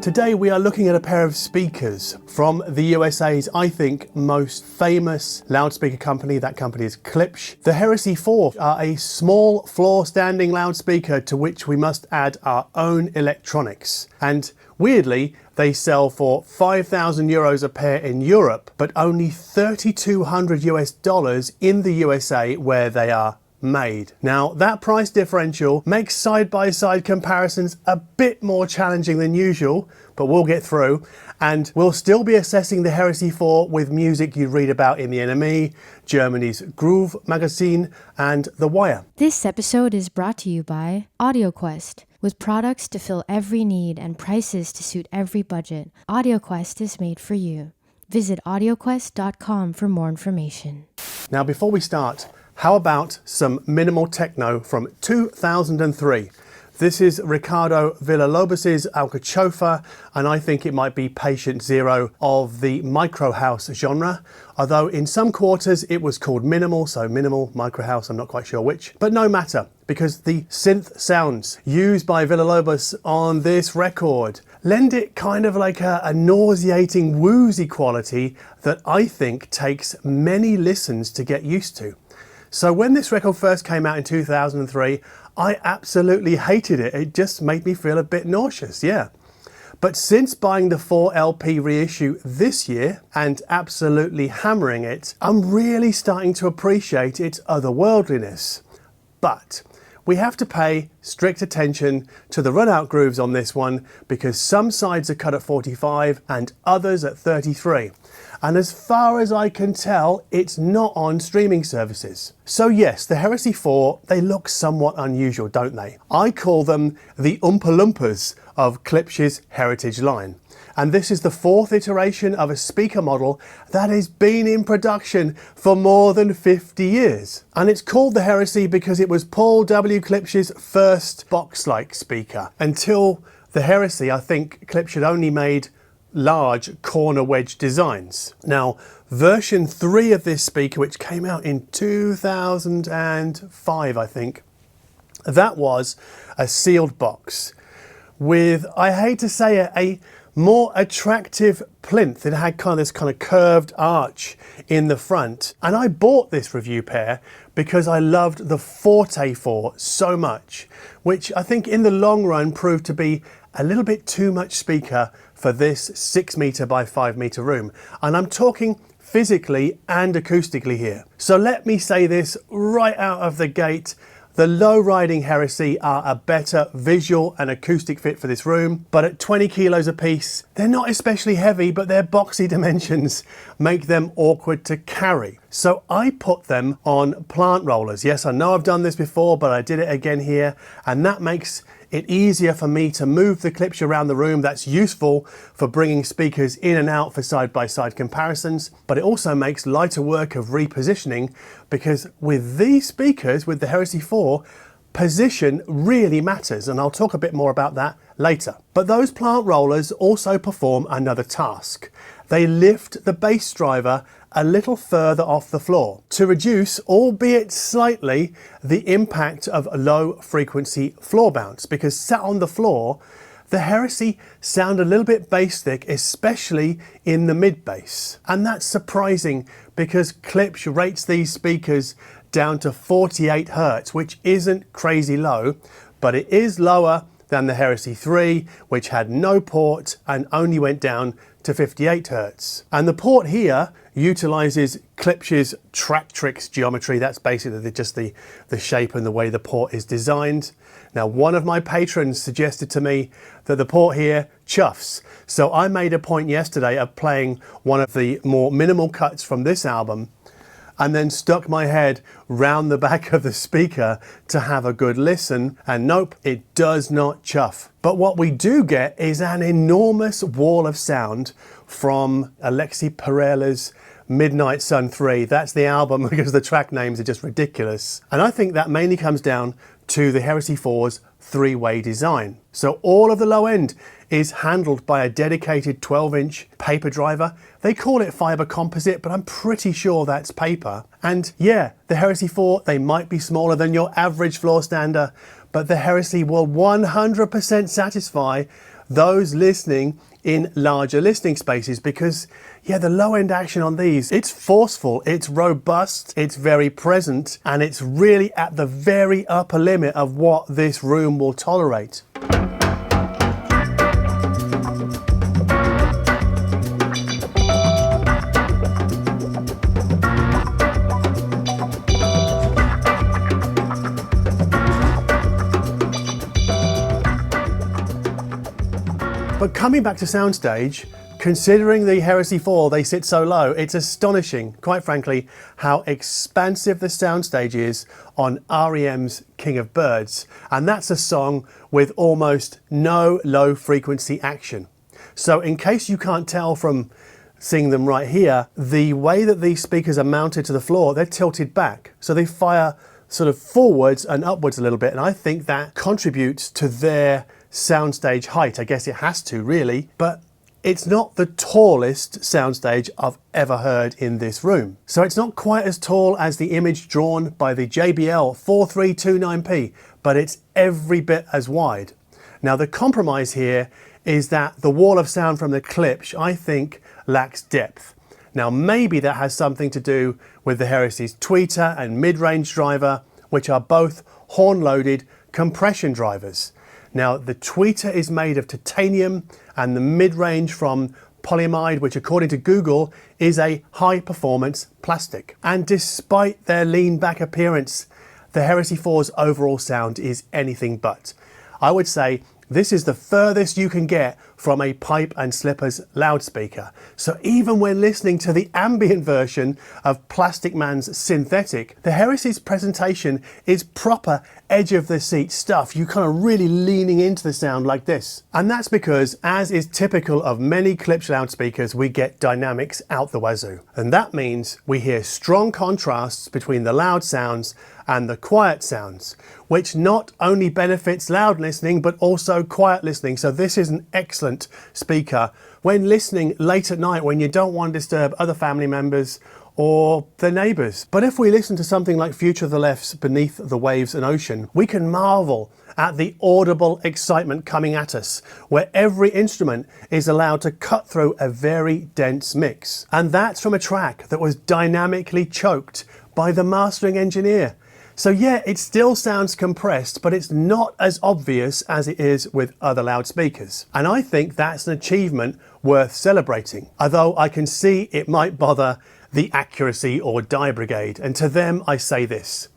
Today we are looking at a pair of speakers from the USA's, I think, most famous loudspeaker company. That company is Klipsch. The Heresy IV are a small floor-standing loudspeaker to which we must add our own electronics. And weirdly, they sell for 5,000 euros a pair in Europe, but only 3,200 US dollars in the USA where they are made. Now, that price differential makes side-by-side comparisons a bit more challenging than usual, but we'll get through, and we'll still be assessing the Heresy IV with music you read about in the NME, Germany's Groove magazine, and The Wire. This episode is brought to you by AudioQuest. With products to fill every need and prices to suit every budget, AudioQuest is made for you. Visit audioquest.com for more information. Now, before we start, how about some minimal techno from 2003? This is Ricardo Villalobos' Alcachofa, and I think it might be patient zero of the micro house genre. Although in some quarters it was called minimal, so minimal, micro house, I'm not quite sure which. But no matter, because the synth sounds used by Villalobos on this record lend it kind of like a nauseating woozy quality that I think takes many listens to get used to. So when this record first came out in 2003, I absolutely hated it. It just made me feel a bit nauseous, yeah. But since buying the 4LP reissue this year and absolutely hammering it, I'm really starting to appreciate its otherworldliness. But we have to pay strict attention to the run-out grooves on this one because some sides are cut at 45 and others at 33. And as far as I can tell, it's not on streaming services. So yes, the Heresy IV, they look somewhat unusual, don't they? I call them the Oompa Loompas of Klipsch's heritage line. And this is the fourth iteration of a speaker model that has been in production for more than 50 years. And it's called the Heresy because it was Paul W. Klipsch's first box-like speaker. Until the Heresy, I think Klipsch had only made large corner wedge designs. Now, version 3 of this speaker, which came out in 2005, I think, that was a sealed box with, I hate to say it, a more attractive plinth. It had this kind of curved arch in the front. And I bought this review pair because I loved the Forte 4 so much, which I think in the long run proved to be a little bit too much speaker for this 6 meter by 5 meter room. And I'm talking physically and acoustically here. So let me say this right out of the gate. The low-riding Heresy are a better visual and acoustic fit for this room, but at 20 kilos apiece, they're not especially heavy, but their boxy dimensions make them awkward to carry. So I put them on plant rollers. Yes, I know I've done this before, but I did it again here, and that makes it easier for me to move the Klipsch around the room. That's useful for bringing speakers in and out for side-by-side comparisons, but it also makes lighter work of repositioning because with these speakers, with the Heresy IV, position really matters, and I'll talk a bit more about that later. But those plant rollers also perform another task. They lift the bass driver a little further off the floor to reduce, albeit slightly, the impact of low frequency floor bounce, because sat on the floor, the Heresy sound a little bit bass thick, especially in the mid bass. And that's surprising because Klipsch rates these speakers down to 48 Hertz, which isn't crazy low, but it is lower than the Heresy III, which had no port and only went down to 58 Hertz. And the port here utilizes Klipsch's Tractrix geometry. That's basically just the shape and the way the port is designed. Now, one of my patrons suggested to me that the port here chuffs. So I made a point yesterday of playing one of the more minimal cuts from this album and then stuck my head round the back of the speaker to have a good listen, and nope, it does not chuff. But what we do get is an enormous wall of sound from Alexi Pereira's Midnight Sun 3. That's the album because the track names are just ridiculous. And I think that mainly comes down to the Heresy IV's three-way design. So all of the low end is handled by a dedicated 12-inch paper driver. They call it fiber composite, but I'm pretty sure that's paper. And yeah, the Heresy IV, they might be smaller than your average floor stander, but the Heresy will 100% satisfy those listening in larger listening spaces, because yeah, the low end action on these, it's forceful, it's robust, it's very present, and it's really at the very upper limit of what this room will tolerate. But coming back to Soundstage, considering the Heresy IV, they sit so low, it's astonishing, quite frankly, how expansive the Soundstage is on REM's King of Birds. And that's a song with almost no low frequency action. So in case you can't tell from seeing them right here, the way that these speakers are mounted to the floor, they're tilted back. So they fire sort of forwards and upwards a little bit. And I think that contributes to their soundstage height. I guess it has to, really, but it's not the tallest soundstage I've ever heard in this room. So it's not quite as tall as the image drawn by the JBL 4329P, but it's every bit as wide. Now the compromise here is that the wall of sound from the Klipsch, I think, lacks depth. Now maybe that has something to do with the Heresy's tweeter and mid-range driver, which are both horn-loaded compression drivers. Now the tweeter is made of titanium and the mid-range from polyamide, which according to Google is a high-performance plastic. And despite their lean-back appearance, the Heresy IV's overall sound is anything but. I would say this is the furthest you can get from a pipe and slippers loudspeaker. So even when listening to the ambient version of Plastic Man's synthetic, the Heresy's presentation is proper edge of the seat stuff. You kind of really leaning into the sound like this. And that's because, as is typical of many Klipsch loudspeakers, we get dynamics out the wazoo. And that means we hear strong contrasts between the loud sounds and the quiet sounds, which not only benefits loud listening, but also quiet listening. So this is an excellent speaker when listening late at night when you don't want to disturb other family members or the neighbours. But if we listen to something like Future of the Left's Beneath the Waves and Ocean, we can marvel at the audible excitement coming at us, where every instrument is allowed to cut through a very dense mix. And that's from a track that was dynamically choked by the mastering engineer. So yeah, it still sounds compressed, but it's not as obvious as it is with other loudspeakers. And I think that's an achievement worth celebrating, although I can see it might bother the accuracy or die brigade. And to them, I say this: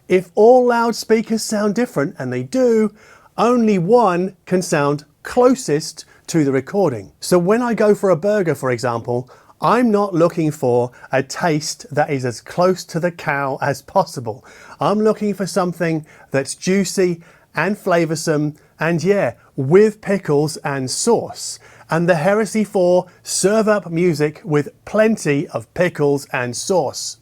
if all loudspeakers sound different, and they do, only one can sound closest to the recording. So when I go for a burger, for example, I'm not looking for a taste that is as close to the cow as possible. I'm looking for something that's juicy and flavoursome, and yeah, with pickles and sauce. And the Heresy IV serve up music with plenty of pickles and sauce.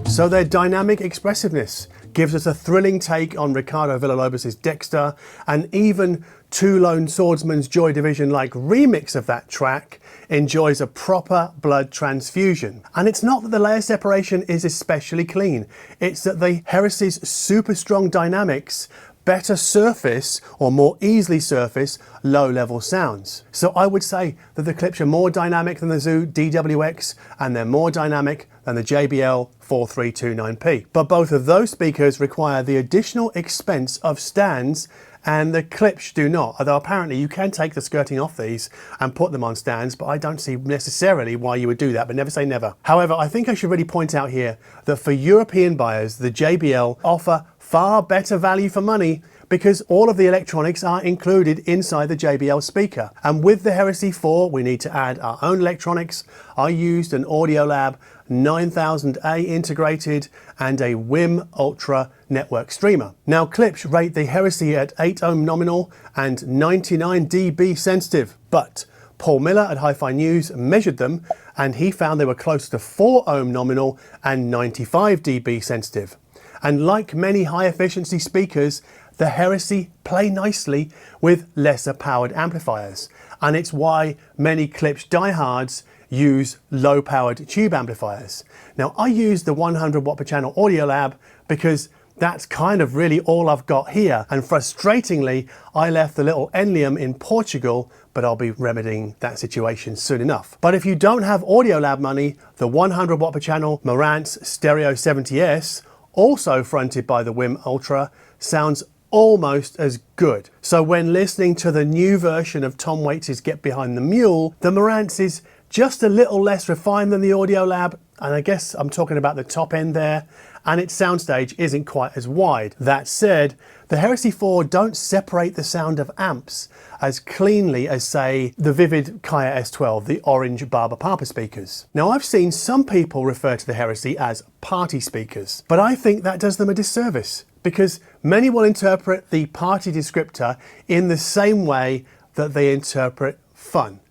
So their dynamic expressiveness gives us a thrilling take on Ricardo Villalobos' Dexter, and even Two Lone Swordsman's Joy Division-like remix of that track enjoys a proper blood transfusion. And it's not that the layer separation is especially clean, it's that the Heresy's super strong dynamics better surface, or more easily surface, low-level sounds. So I would say that the Klipsch are more dynamic than the Zu DWX, and they're more dynamic than the JBL 4329P. But both of those speakers require the additional expense of stands, and the Klipsch do not, although apparently you can take the skirting off these and put them on stands, but I don't see necessarily why you would do that, but never say never. However, I think I should really point out here that for European buyers, the JBL offer far better value for money, because all of the electronics are included inside the JBL speaker. And with the Heresy IV, we need to add our own electronics. I used an Audiolab 9000A integrated and a WiiM Ultra network streamer. Now Klipsch rate the Heresy at 8 ohm nominal and 99 dB sensitive, but Paul Miller at Hi-Fi News measured them and he found they were close to 4 ohm nominal and 95 dB sensitive. And like many high efficiency speakers, the Heresy play nicely with lesser powered amplifiers. And it's why many Klipsch diehards use low powered tube amplifiers. Now I use the 100 watt per channel Audiolab because that's kind of really all I've got here. And frustratingly, I left the little Enlium in Portugal, but I'll be remedying that situation soon enough. But if you don't have Audiolab money, the 100 watt per channel Marantz Stereo 70S, also fronted by the WiiM Ultra, sounds almost as good. So when listening to the new version of Tom Waits' Get Behind the Mule, the Marantz is just a little less refined than the Audiolab, and I guess I'm talking about the top end there, and its soundstage isn't quite as wide. That said, the Heresy IV don't separate the sound of amps as cleanly as, say, the Vivid Kaya S12, the orange Barber Papa speakers. Now, I've seen some people refer to the Heresy as party speakers, but I think that does them a disservice, because many will interpret the party descriptor in the same way that they interpret fun.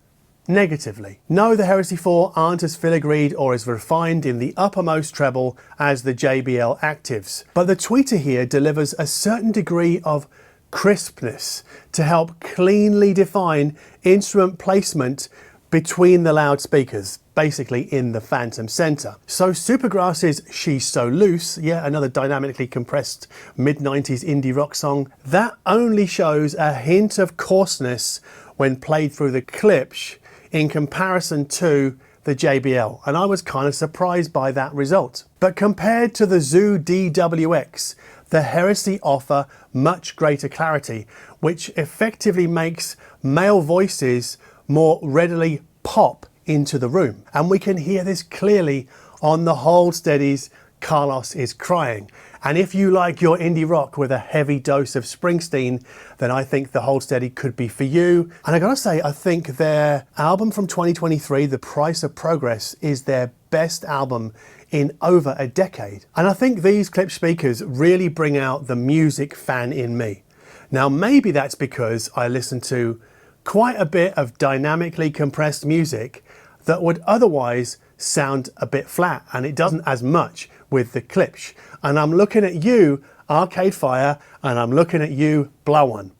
Negatively. No, the Heresy IV aren't as filigreed or as refined in the uppermost treble as the JBL Actives, but the tweeter here delivers a certain degree of crispness to help cleanly define instrument placement between the loudspeakers, basically in the phantom center. So Supergrass's She's So Loose, yeah, another dynamically compressed mid-90s indie rock song, that only shows a hint of coarseness when played through the Klipsch in comparison to the JBL, and I was kind of surprised by that result. But compared to the Zu DWX, the Heresy offer much greater clarity, which effectively makes male voices more readily pop into the room. And we can hear this clearly on the hold steadies Carlos Is Crying. And if you like your indie rock with a heavy dose of Springsteen, then I think the hold steady could be for you. And I gotta say, I think their album from 2023, The Price of Progress, is their best album in over a decade. And I think these Klipsch speakers really bring out the music fan in me. Now, maybe that's because I listen to quite a bit of dynamically compressed music that would otherwise sound a bit flat, and it doesn't as much with the Klipsch. And I'm looking at you, Arcade Fire, and I'm looking at you, Blow One.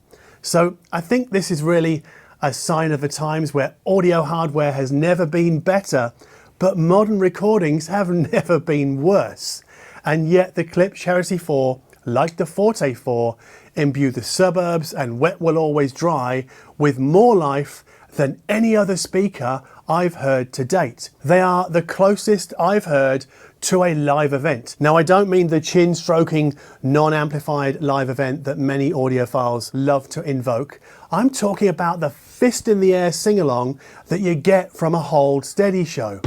So I think this is really a sign of the times where audio hardware has never been better, but modern recordings have never been worse. And yet the Klipsch Heresy IV, like the Forte 4, imbue the suburbs and Wet Will Always Dry with more life than any other speaker I've heard to date. They are the closest I've heard to a live event. Now, I don't mean the chin-stroking, non-amplified live event that many audiophiles love to invoke. I'm talking about the fist-in-the-air sing-along that you get from a hold steady show.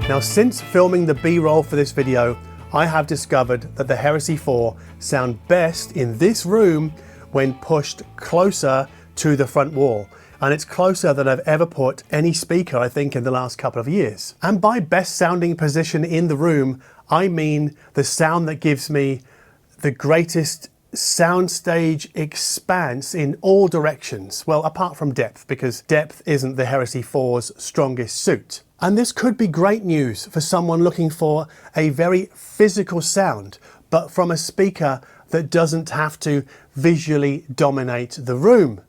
Now, since filming the B-roll for this video, I have discovered that the Heresy IV sound best in this room when pushed closer to the front wall. And it's closer than I've ever put any speaker, I think, in the last couple of years. And by best sounding position in the room, I mean the sound that gives me the greatest soundstage expanse in all directions. Well, apart from depth, because depth isn't the Heresy IV's strongest suit. And this could be great news for someone looking for a very physical sound, but from a speaker that doesn't have to visually dominate the room.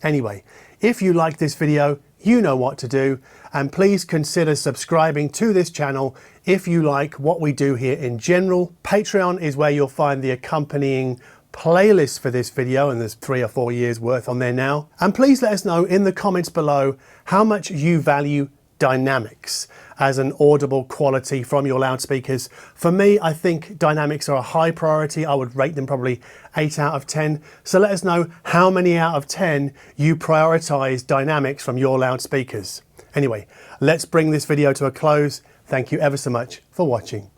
Anyway, if you like this video, you know what to do, and please consider subscribing to this channel if you like what we do here in general. Patreon is where you'll find the accompanying playlist for this video, and there's 3 or 4 years worth on there now. And please let us know in the comments below how much you value dynamics as an audible quality from your loudspeakers. For me, I think dynamics are a high priority. I would rate them probably 8 out of 10. So let us know how many out of 10 you prioritize dynamics from your loudspeakers. Anyway, let's bring this video to a close. Thank you ever so much for watching.